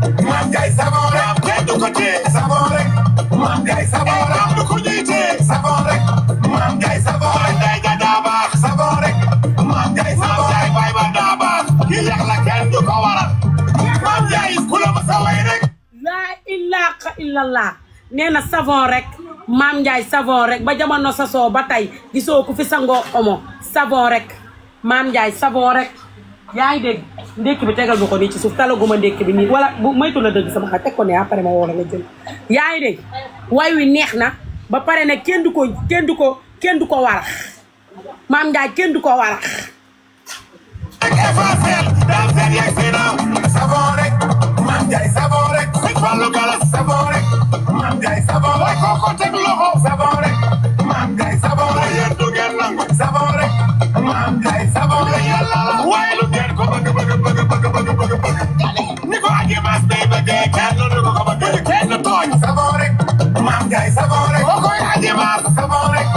Mame Ndiaye savon rek kenn du ko téye savon rek Mame Ndiaye savon rek du ko ñuy téye savon rek Mame Ndiaye savon rek day ja daa baax savon rek Mame Ndiaye savon rek bay ba daa baax ki yàq la kenn du ko waral Mame Ndiaye ku la ma sa way rek laa ilaaha illallah nee na savon rek Mame Ndiaye savon rek ba jamono sasoo ba tey gisoo ku fi sangoo omo savon rek Mame Ndiaye savon rek yaa ngi dégg ndékki bi tegal ma ko nii ci suuf talaguma ndékki bi nii wala bu moytu la dëgg sama xel teg ko ne après ma woo la nga jël yaa ngi dégg way wi neex na ba pare ne kenn du ko warax Mame Ndiaye kenn du ko warax savon rek Mame Ndiaye savon rek sëñ Fallou Gala savon rek Mame Ndiaye savon rek koko teg loxo savon rek Mame Ndiaye savon rek yéen du ngeen nangu savon rek Mame Ndiaye savon rek yàlla la waaye lu ngeen ko bëgg ni ko aji mas day bëggee kenn du ko bëgg kenn tooñ savon rek Mame Ndiaye savon rek ko koy aji mas savon rek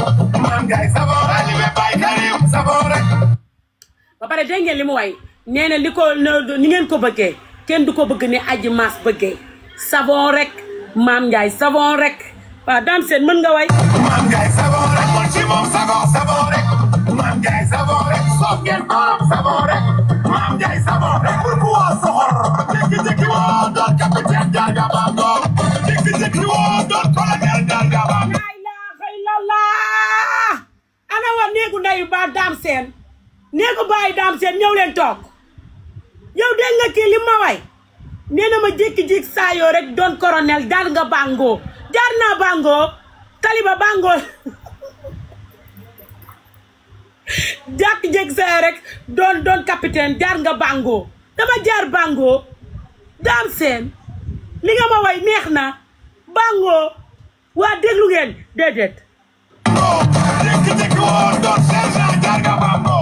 Mame Ndiaye savon rek ali be bay Karim savon rek ba pare dégg ngeen li mu way nee na li ko ni ngeen ko bëggee kenn du ko bëgg ne aji mas bëggee savon rek Mame Ndiaye savon rek waaw Dame Sène mën nga way Mame Ndiaye savon rek mon ci moom savon rek Mame Ndiaye savon rek soof ngeen koom savon rek Mame Ndiaye savon rek pourquoi soxor jékki-jékki woo doon capitaine Jarga Bango jékki-jékki woo doon colonel Jarga Bango la ilaha illallah ana wa néegu ndayu ba Dame Sène néegu bàyyi Dame Sène ñëw leen toog yow dégg nga kii li ma way nee na ma jékki-jékki saa yoo rek doon colonel jaar nga Bango jaar naa Bango taliba Bango jékki-jékki saa yoo rek doon capitaine jaar nga Bango dama jaar Bango Dame Sène li nga ma way neex na Bango waa déglu ngeen déedéet jékki-jékki woo doon sergent Jarga Bango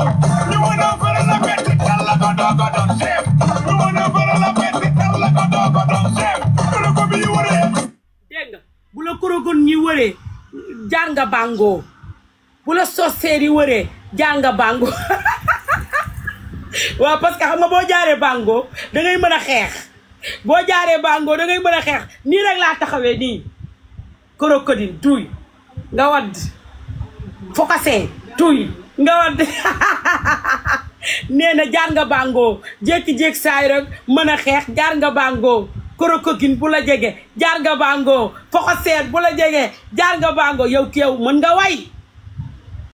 ñu mën a bëri la metti tal la ko doogo doon chef ñu mën a bëri la metti tal la ko doogo doon chef lu ko bi wëree dégg nga bu la korogon ñi wëree jaar nga Bango bu la sorcière yi wëree jaar nga Bango waaw parce que xam nga boo jaaree Bango da ngay mën a xeex boo jaaree Bango da ngay mën a xeex nii rek laa taxawee nii krokodil tuy nga wadd fokasee tuy nga wadd nee na jaar nga Bango jékki-jékki saay rek mën a xeex jaar nga Bango krokodil bu la jege jaar nga Bango fokasee bu la jege jaar nga Bango yow ki yow mën nga way